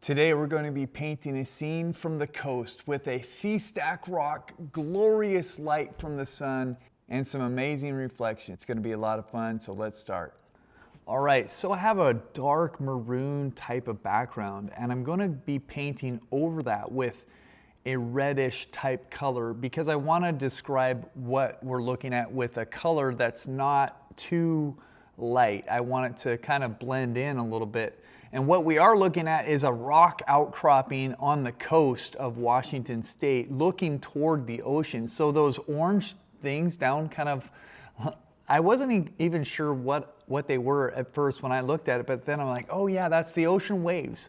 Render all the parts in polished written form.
Today we're going to be painting a scene from the coast with a sea stack rock, glorious light from the sun, and some amazing reflection. It's going to be a lot of fun, so let's start. All right, so I have a dark maroon type of background, and I'm going to be painting over that with a reddish type color because I want to describe what we're looking at with a color that's not too light. I want it to kind of blend in a little bit. And what we are looking at is a rock outcropping on the coast of Washington State looking toward the ocean. So those orange things down kind of, I wasn't even sure what they were at first when I looked at it, but then I'm like, oh yeah, that's the ocean waves.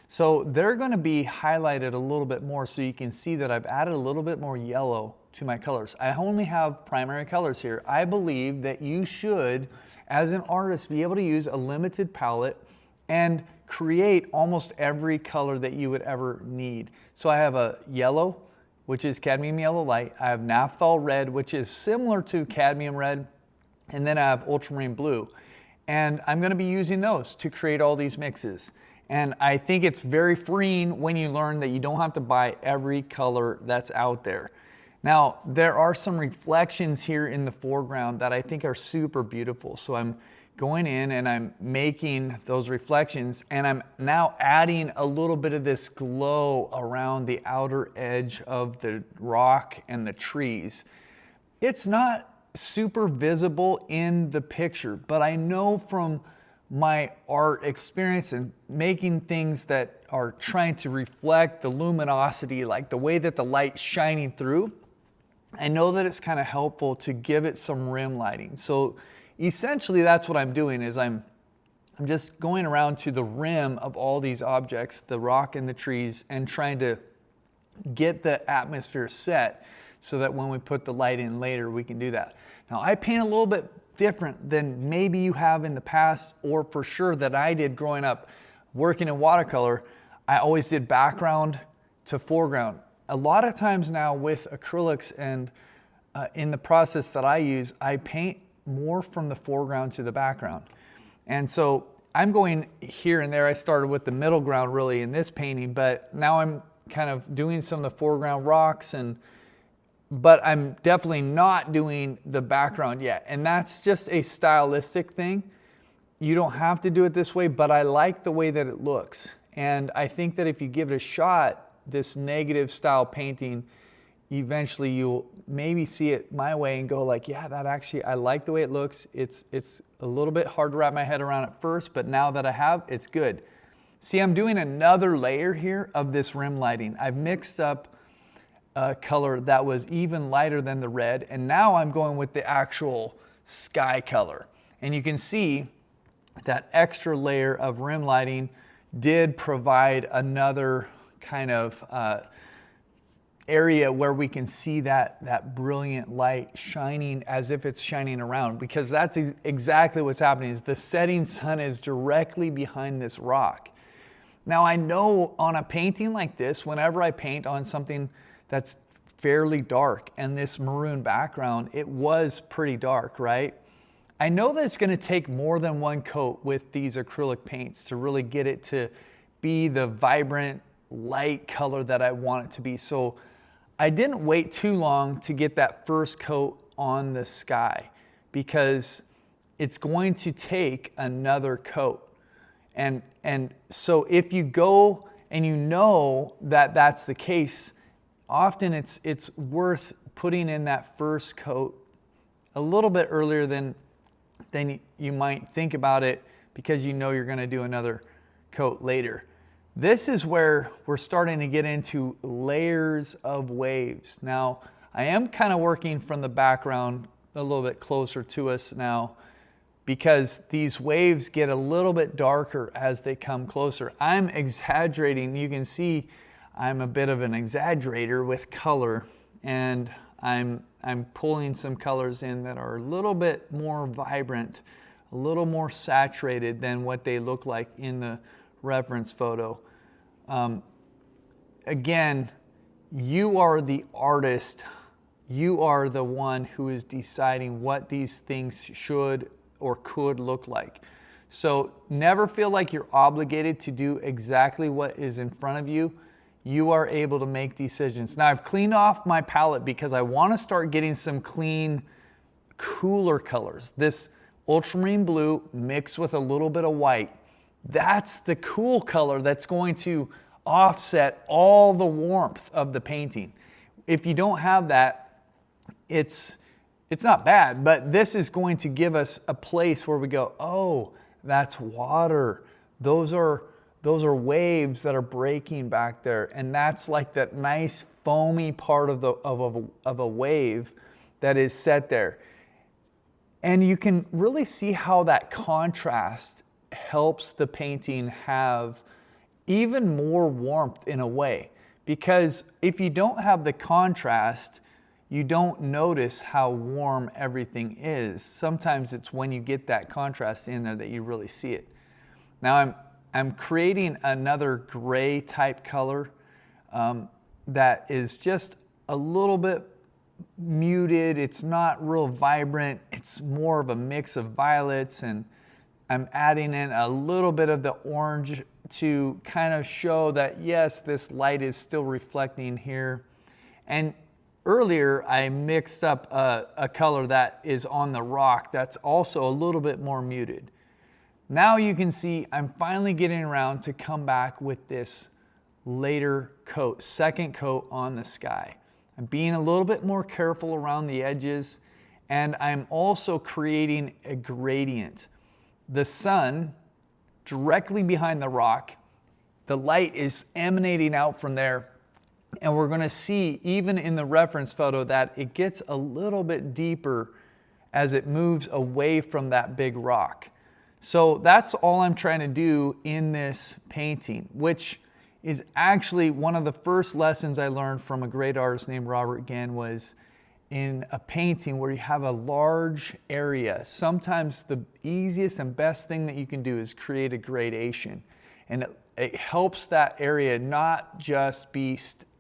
So they're going to be highlighted a little bit more so you can see that I've added a little bit more yellow to my colors. I only have primary colors here. I believe that you should, as an artist, be able to use a limited palette and create almost every color that you would ever need. So I have a yellow, which is cadmium yellow light. I have Naphthol red, which is similar to cadmium red. And then I have ultramarine blue. And I'm going to be using those to create all these mixes. And I think it's very freeing when you learn that you don't have to buy every color that's out there. Now, there are some reflections here in the foreground that I think are super beautiful. So I'm going in and I'm making those reflections, and I'm now adding a little bit of this glow around the outer edge of the rock and the trees. It's not super visible in the picture, but I know from my art experience and making things that are trying to reflect the luminosity, like the way that the light's shining through, I know that it's kind of helpful to give it some rim lighting. So essentially that's what I'm doing is I'm just going around to the rim of all these objects, the rock and the trees, and trying to get the atmosphere set so that when we put the light in later, we can do that. Now I paint a little bit different than maybe you have in the past, or for sure that I did growing up working in watercolor. I always did background to foreground. A lot of times now with acrylics and in the process that I use, I paint more from the foreground to the background. And so I'm going here and there. I started with the middle ground really in this painting, but now I'm kind of doing some of the foreground rocks, but I'm definitely not doing the background yet. And that's just a stylistic thing. You don't have to do it this way, but I like the way that it looks. And I think that if you give it a shot, this negative style painting, eventually you'll maybe see it my way and go like, yeah, that actually, I like the way it looks. It's a little bit hard to wrap my head around at first, but now that I have, it's good. See, I'm doing another layer here of this rim lighting. I've mixed up a color that was even lighter than the red, and now I'm going with the actual sky color. And you can see that extra layer of rim lighting did provide another kind of area where we can see that brilliant light shining as if it's shining around, because that's exactly what's happening. Is the setting sun is directly behind this rock. Now I know on a painting like this, whenever I paint on something that's fairly dark, and this maroon background, it was pretty dark, right? I know that it's going to take more than one coat with these acrylic paints to really get it to be the vibrant light color that I want it to be. So I didn't wait too long to get that first coat on the sky, because it's going to take another coat. And so if you go and you know that that's the case, often it's worth putting in that first coat a little bit earlier than you might think about it, because you know you're going to do another coat later. This is where we're starting to get into layers of waves. Now, I am kind of working from the background a little bit closer to us now, because these waves get a little bit darker as they come closer. I'm exaggerating. You can see I'm a bit of an exaggerator with color, and I'm pulling some colors in that are a little bit more vibrant, a little more saturated than what they look like in the reference photo. Again, you are the artist. You are the one who is deciding what these things should or could look like. So never feel like you're obligated to do exactly what is in front of you. You are able to make decisions. Now I've cleaned off my palette because I want to start getting some clean, cooler colors. This ultramarine blue mixed with a little bit of white. That's the cool color that's going to offset all the warmth of the painting. If you don't have that, it's not bad, but this is going to give us a place where we go, oh, that's water. Those are waves that are breaking back there. And that's like that nice foamy part of a wave that is set there. And you can really see how that contrast helps the painting have even more warmth in a way. Because if you don't have the contrast, you don't notice how warm everything is. Sometimes it's when you get that contrast in there that you really see it. Now I'm creating another gray type color that is just a little bit muted. It's not real vibrant. It's more of a mix of violets, and I'm adding in a little bit of the orange to kind of show that yes, this light is still reflecting here. And earlier I mixed up a color that is on the rock that's also a little bit more muted. Now you can see I'm finally getting around to come back with this later coat, second coat on the sky. I'm being a little bit more careful around the edges, and I'm also creating a gradient. The sun directly behind the rock, the light is emanating out from there, and we're going to see even in the reference photo that it gets a little bit deeper as it moves away from that big rock. So that's all I'm trying to do in this painting, which is actually one of the first lessons I learned from a great artist named Robert Gann. Was in a painting where you have a large area, sometimes the easiest and best thing that you can do is create a gradation. And it helps that area not just be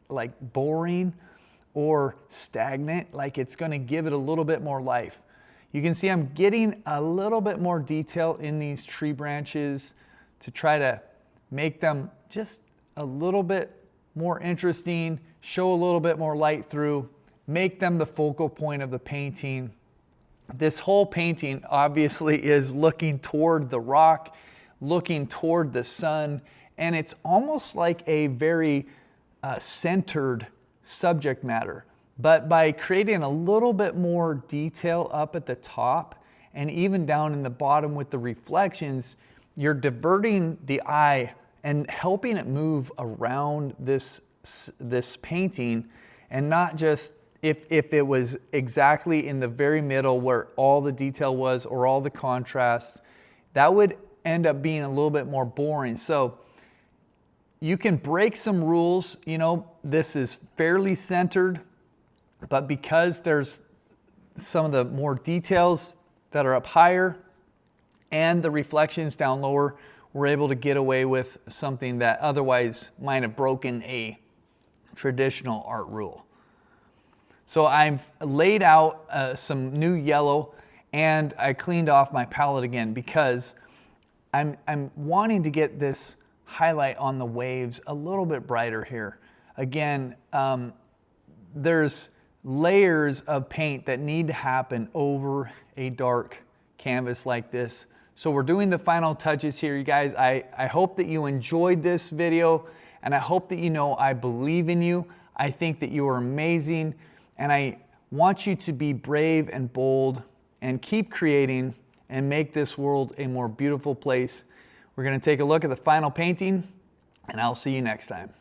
like boring or stagnant, like it's going to give it a little bit more life. You can see I'm getting a little bit more detail in these tree branches to try to make them just a little bit more interesting, show a little bit more light through, make them the focal point of the painting. This whole painting obviously is looking toward the rock, looking toward the sun, and it's almost like a very centered subject matter. But by creating a little bit more detail up at the top and even down in the bottom with the reflections, you're diverting the eye and helping it move around this painting, and not just if it was exactly in the very middle where all the detail was or all the contrast, that would end up being a little bit more boring. So you can break some rules. You know, this is fairly centered, but because there's some of the more details that are up higher and the reflections down lower, we're able to get away with something that otherwise might have broken a traditional art rule. So I've laid out some new yellow, and I cleaned off my palette again because I'm wanting to get this highlight on the waves a little bit brighter here. Again, there's layers of paint that need to happen over a dark canvas like this. So we're doing the final touches here, you guys. I hope that you enjoyed this video, and I hope that you know I believe in you. I think that you are amazing, and I want you to be brave and bold and keep creating and make this world a more beautiful place. We're going to take a look at the final painting, and I'll see you next time.